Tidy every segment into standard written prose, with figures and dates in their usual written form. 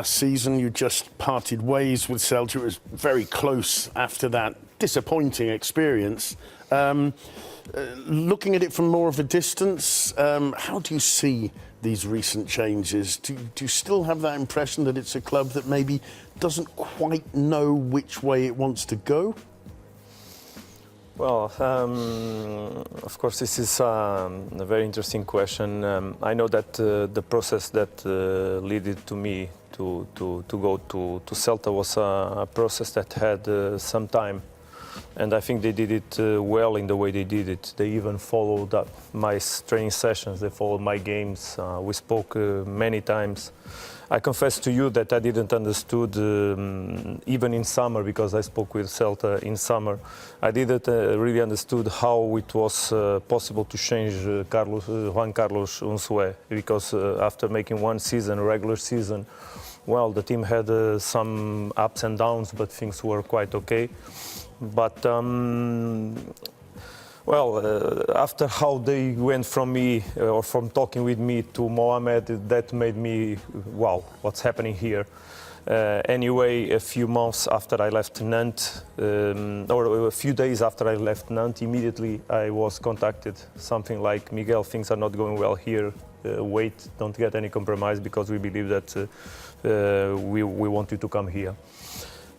Last season, you just parted ways with Celta. It was very close after that disappointing experience. Looking at it from more of a distance, how do you see these recent changes? Do you still have that impression that it's a club that maybe doesn't quite know which way it wants to go? Well, of course, this is a very interesting question. I know that the process that led to me to go to Celta was a process that had some time. And I think they did it well in the way they did it. They even followed up my training sessions, they followed my games. We spoke many times. I confess to you that I didn't understood, even in summer, because I spoke with Celta in summer, I didn't really understood how it was possible to change Juan Carlos Unzué, because after making one season, a regular season, well, the team had some ups and downs, but things were quite okay. But after how they went from me, or from talking with me to Mohamed, that made me, wow, what's happening here? Anyway, a few months after I left Nantes, or a few days after I left Nantes, immediately I was contacted, something like, Miguel, things are not going well here, wait, don't get any compromise, because we believe that we want you to come here.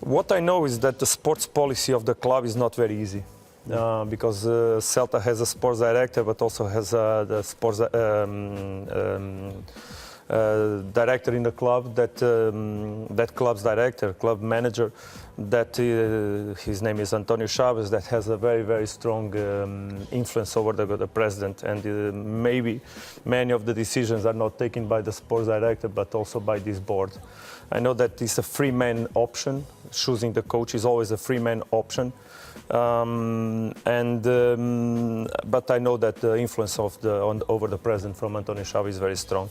What I know is that the sports policy of the club is not very easy, because Celta has a sports director, but also has the sports director in the club, that club's director, club manager, that his name is Antonio Chavez, that has a very, very strong influence over the president, and maybe many of the decisions are not taken by the sports director, but also by this board. I know that it's a three-man option. Choosing the coach is always a three-man option. But I know that the influence over the president from Antonio Chavez is very strong.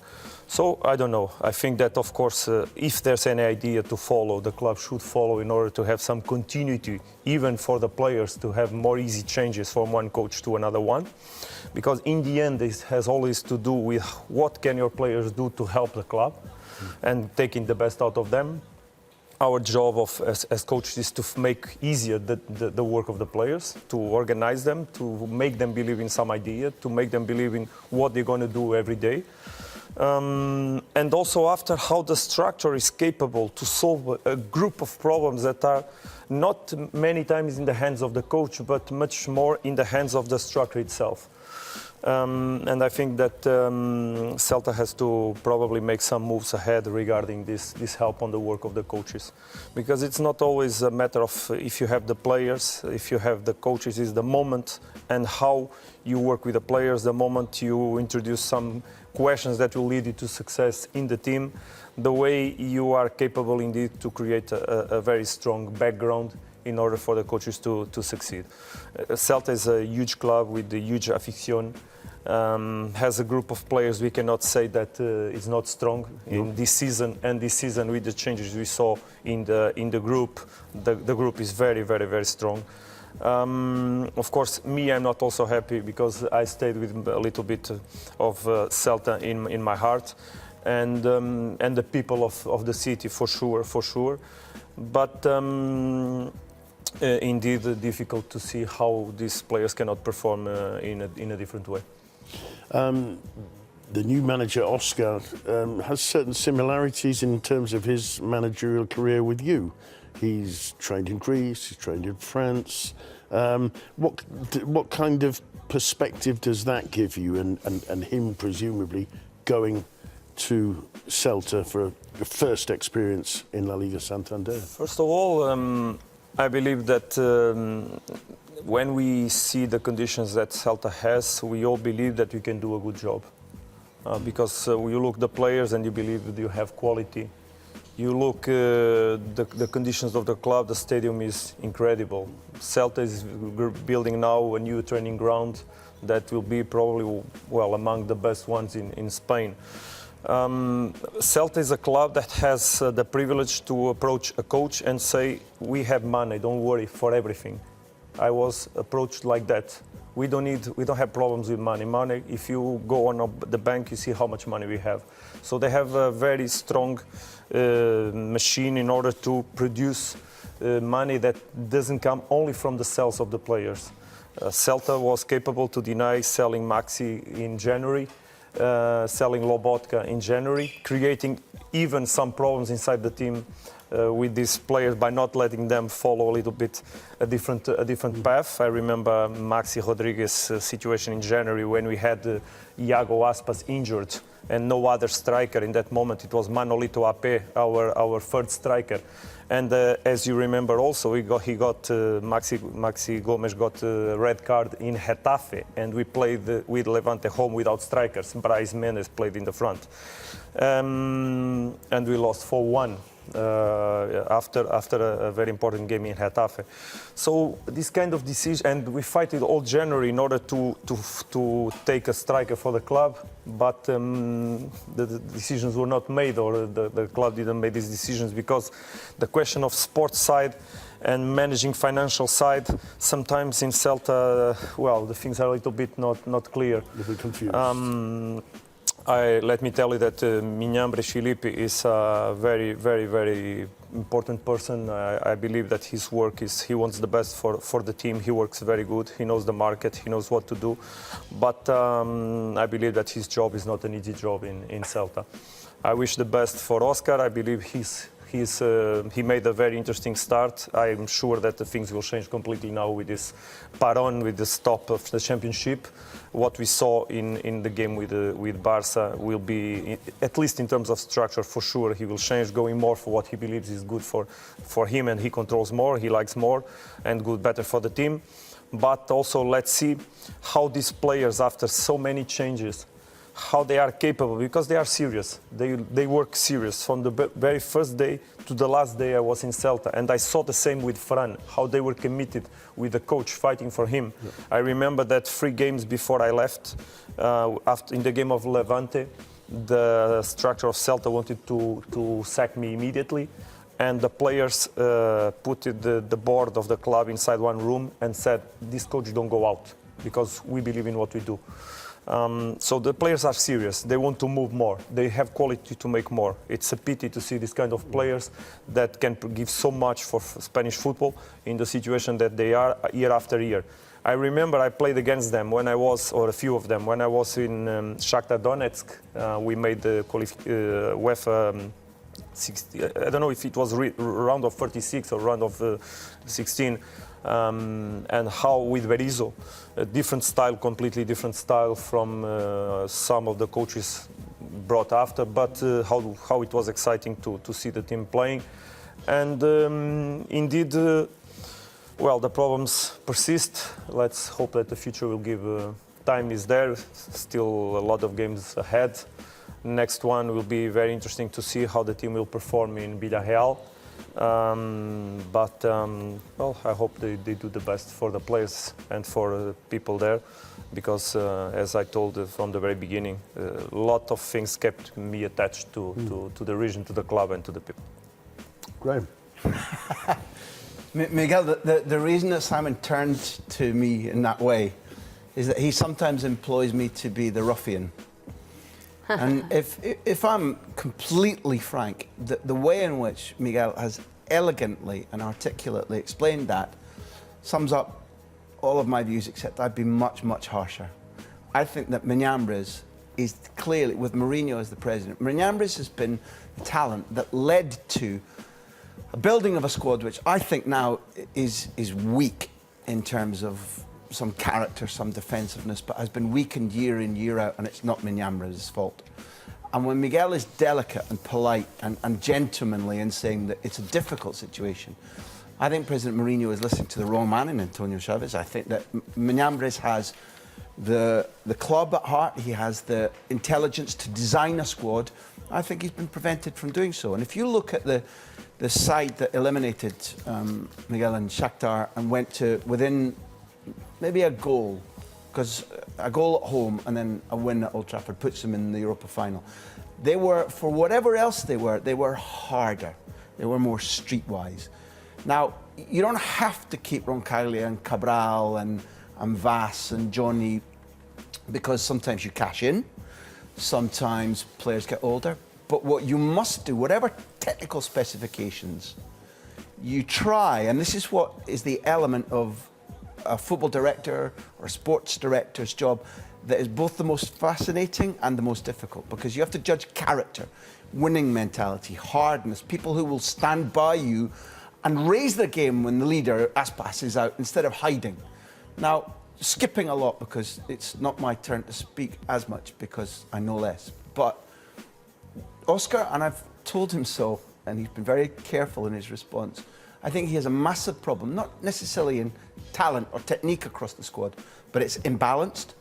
So I don't know. I think that, of course, if there's any idea to follow, the club should follow in order to have some continuity, even for the players to have more easy changes from one coach to another one. Because in the end, this has always to do with what can your players do to help the club and taking the best out of them. Our job as coaches is to make easier the work of the players, to organize them, to make them believe in some idea, to make them believe in what they're going to do every day. And also after how the structure is capable to solve a group of problems that are not many times in the hands of the coach, but much more in the hands of the structure itself. And I think that Celta has to probably make some moves ahead regarding this help on the work of the coaches. Because it's not always a matter of if you have the players, if you have the coaches, it's the moment and how you work with the players, the moment you introduce some questions that will lead you to success in the team, the way you are capable indeed to create a very strong background in order for the coaches to succeed. Celta is a huge club with a huge afición, has a group of players. We cannot say that it's not strong in this season, and this season with the changes we saw in the group, the group is very, very, very strong. Of course, I'm not also happy because I stayed with a little bit of Celta in my heart, and the people of the city for sure. But indeed, difficult to see how these players cannot perform in a different way. The new manager, Oscar, has certain similarities in terms of his managerial career with you. He's trained in Greece, he's trained in France. What kind of perspective does that give you, and him presumably going to Celta for a first experience in La Liga Santander? First of all, I believe that when we see the conditions that Celta has, we all believe that we can do a good job. Because you look the players and you believe that you have quality. You look the conditions of the club, the stadium is incredible. Celta is building now a new training ground that will be probably, well, among the best ones in Spain. Celta is a club that has the privilege to approach a coach and say, we have money, don't worry, for everything. I was approached like that. We don't have problems with money. Money, if you go on the bank, you see how much money we have. So they have a very strong machine in order to produce money that doesn't come only from the sales of the players. Celta was capable to deny selling Maxi in January, selling Lobotka in January, creating even some problems inside the team with these players by not letting them follow a little bit a different path. I remember Maxi Rodriguez situation in January when we had Iago Aspas injured and no other striker in that moment. It was Manolito Ape, our third striker. And as you remember also, Maxi Gomes got a red card in Getafe, and we played with Levante home without strikers. Brais Mendes played in the front. And we lost 4-1 after a very important game in Getafe. So this kind of decision, and we fight it all January in order to take a striker for the club, but the decisions were not made, or the club didn't make these decisions, because the question of sports side and managing financial side, sometimes in Celta, well, the things are a little bit not clear. A bit confused. Let me tell you that Minhambre Filipe is a very, very, very important person. I believe that his work he wants the best for the team. He works very good. He knows the market. He knows what to do. But I believe that his job is not an easy job in Celta. I wish the best for Oscar. I believe he made a very interesting start. I'm sure that the things will change completely now with this paron, with the stop of the championship. What we saw in the game with Barca will be, at least in terms of structure, for sure, he will change, going more for what he believes is good for him, and he controls more, he likes more, and better for the team. But also, let's see how these players, after so many changes, how they are capable, because they are serious. They work serious from the very first day to the last day I was in Celta, and I saw the same with Fran, how they were committed with the coach, fighting for him. Yeah. I remember that 3 games before I left, in the game of Levante, the structure of Celta wanted to sack me immediately, and the players put the board of the club inside one room and said, "This coach don't go out, because we believe in what we do." So the players are serious. They want to move more. They have quality to make more. It's a pity to see this kind of players that can give so much for Spanish football in the situation that they are year after year. I remember I played against them when I was, or a few of them, when I was in Shakhtar Donetsk. We made the UEFA 60, I don't know if it was round of 36 or round of 16. And how with Berizzo, a different style, completely different style from some of the coaches brought after, but how it was exciting to see the team playing. And indeed, well, the problems persist. Let's hope that the future will give, time is there, still a lot of games ahead. Next one will be very interesting to see how the team will perform in Villarreal. Well, I hope they do the best for the players and for people there, because as I told from the very beginning, a lot of things kept me attached to the region, to the club, and to the people. Graham. Miguel, the reason that Simon turned to me in that way is that he sometimes employs me to be the ruffian. And if I'm completely frank, the way in which Miguel has elegantly and articulately explained that sums up all of my views, except I'd be much, much harsher. I think that Minhambres is clearly, with Mourinho as the president, Minhambres has been the talent that led to a building of a squad which I think now is weak in terms of some character, some defensiveness, but has been weakened year in, year out, and it's not Minhambres' fault. And when Miguel is delicate and polite and gentlemanly in saying that it's a difficult situation, I think President Mourinho is listening to the wrong man in Antonio Chavez. I think that Minhambres has the club at heart. He has the intelligence to design a squad. I think he's been prevented from doing so. And if you look at the side that eliminated Miguel and Shakhtar and went to within maybe a goal, because a goal at home and then a win at Old Trafford puts them in the Europa final. They were, for whatever else they were harder. They were more streetwise. Now, you don't have to keep Roncaglia and Cabral and Vass and Johnny, because sometimes you cash in, sometimes players get older. But what you must do, whatever technical specifications, you try, and this is what is the element of a football director or a sports director's job that is both the most fascinating and the most difficult, because you have to judge character, winning mentality, hardness, people who will stand by you and raise the game when the leader Aspas is out instead of hiding. Now, skipping a lot because it's not my turn to speak as much because I know less, but Oscar, and I've told him so, and he's been very careful in his response, I think he has a massive problem, not necessarily in talent or technique across the squad, but it's imbalanced.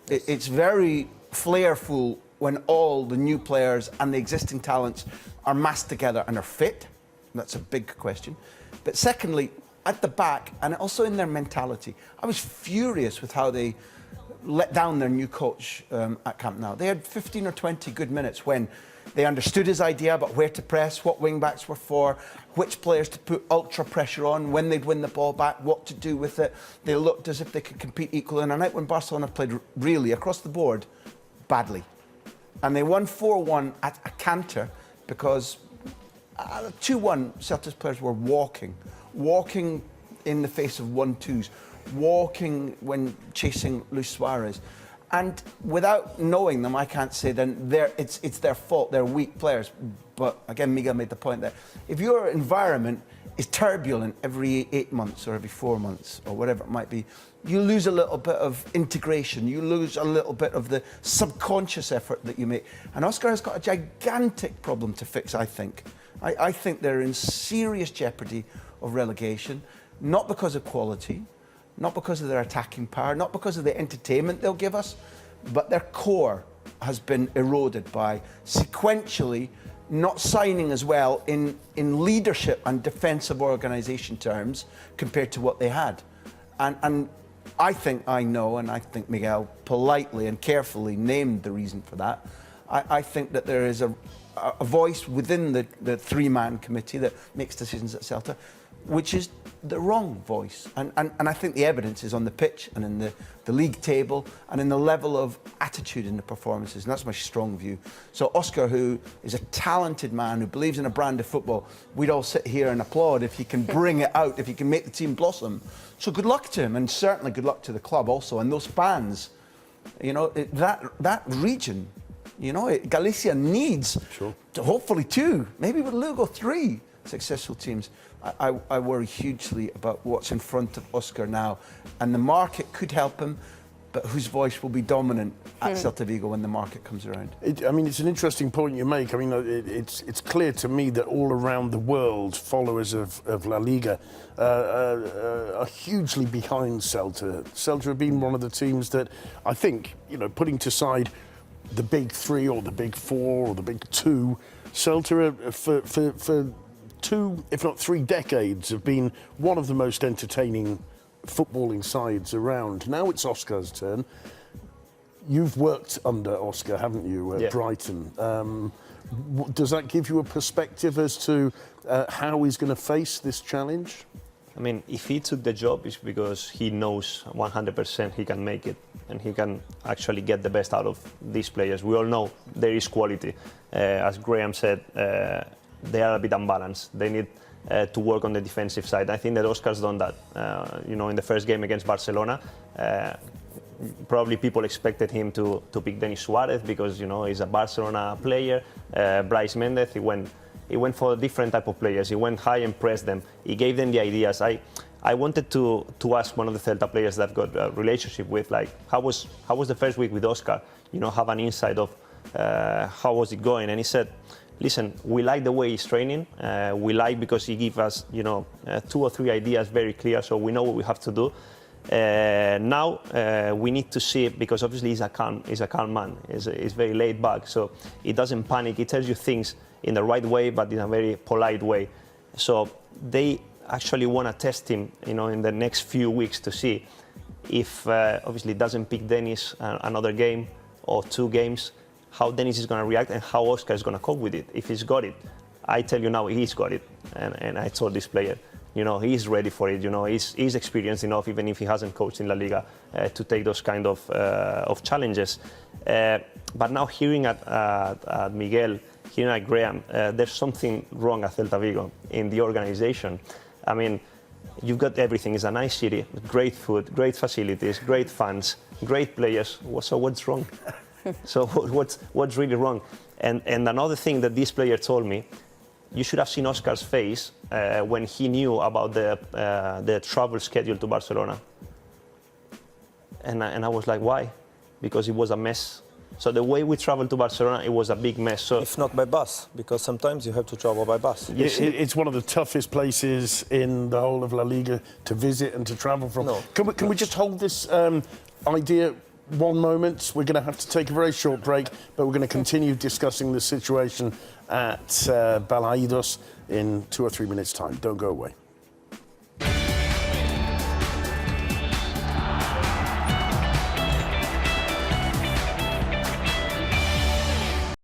It's very flairful when all the new players and the existing talents are massed together and are fit. That's a big question. But secondly, at the back and also in their mentality, I was furious with how they let down their new coach at Camp Nou. They had 15 or 20 good minutes when they understood his idea about where to press, what wing-backs were for, which players to put ultra pressure on, when they'd win the ball back, what to do with it. They looked as if they could compete equally in a night when Barcelona played really, across the board, badly. And they won 4-1 at a canter because 2-1, Celta's players were walking in the face of 1-2s, walking when chasing Luis Suarez. And without knowing them, I can't say then it's their fault, they're weak players. But again, Miguel made the point that if your environment is turbulent every 8 months or every 4 months or whatever it might be, you lose a little bit of integration, you lose a little bit of the subconscious effort that you make. And Oscar has got a gigantic problem to fix, I think. I think they're in serious jeopardy of relegation, not because of quality, not because of their attacking power, not because of the entertainment they'll give us, but their core has been eroded by sequentially not signing as well in leadership and defensive organisation terms compared to what they had. And I think I know, and I think Miguel politely and carefully named the reason for that. I think that there is a voice within the three-man committee that makes decisions at Celta, which is the wrong voice. And I think the evidence is on the pitch and in the league table and in the level of attitude in the performances. And that's my strong view. So Oscar, who is a talented man who believes in a brand of football, we'd all sit here and applaud if he can bring it out, if he can make the team blossom. So good luck to him, and certainly good luck to the club also and those fans. You know, that region, you know, Galicia needs hopefully 2, maybe with Lugo 3 successful teams. I worry hugely about what's in front of Oscar now, and the market could help him, but whose voice will be dominant at Celta Vigo when the market comes around? I mean, it's an interesting point you make. I mean, it's clear to me that all around the world, followers of La Liga are hugely behind Celta. Celta have been one of the teams that I think, you know, putting aside the big 3 or the big 4 or the big 2, Celta for 2, if not 3 decades, have been one of the most entertaining footballing sides around. Now it's Oscar's turn. You've worked under Oscar, haven't you, at Brighton? Does that give you a perspective as to how he's going to face this challenge? I mean, if he took the job, it's because he knows 100% he can make it and he can actually get the best out of these players. We all know there is quality. As Graham said, they are a bit unbalanced. They need to work on the defensive side. I think that Oscar's done that. You know, in the first game against Barcelona, probably people expected him to pick Denis Suarez because, you know, he's a Barcelona player. Brais Mendez, he went for a different type of players. He went high and pressed them. He gave them the ideas. I wanted to ask one of the Celta players that I've got a relationship with, like, how was the first week with Oscar? You know, have an insight of how was it going? And he said, listen, we like the way he's training. We like because he gives us, you know, 2 or 3 ideas very clear, so we know what we have to do. Now we need to see it because obviously he's a calm man. He's very laid back, so he doesn't panic. He tells you things in the right way, but in a very polite way. So they actually want to test him, you know, in the next few weeks to see if obviously he doesn't pick Denis another game or 2 games, how Denis is going to react and how Oscar is going to cope with it. If he's got it, I tell you now, he's got it. And I told this player, You know, he's ready for it. You know, he's experienced enough, even if he hasn't coached in La Liga, to take those kind of challenges. But now hearing at Miguel, hearing at Graham, there's something wrong at Celta Vigo in the organization. I mean, you've got everything. It's a nice city, great food, great facilities, great fans, great players. So what's wrong? So what's really wrong? And another thing that this player told me, you should have seen Oscar's face when he knew about the travel schedule to Barcelona. And I was like, why? Because it was a mess. So the way we traveled to Barcelona, it was a big mess. So If not by bus, because sometimes you have to travel by bus. yes, It's one of the toughest places in the whole of La Liga to visit and to travel from. No. Can we just hold this idea one moment? We're going to have to take a very short break, but we're going to continue discussing the situation at Balaidos in 2 or 3 minutes' time. Don't go away.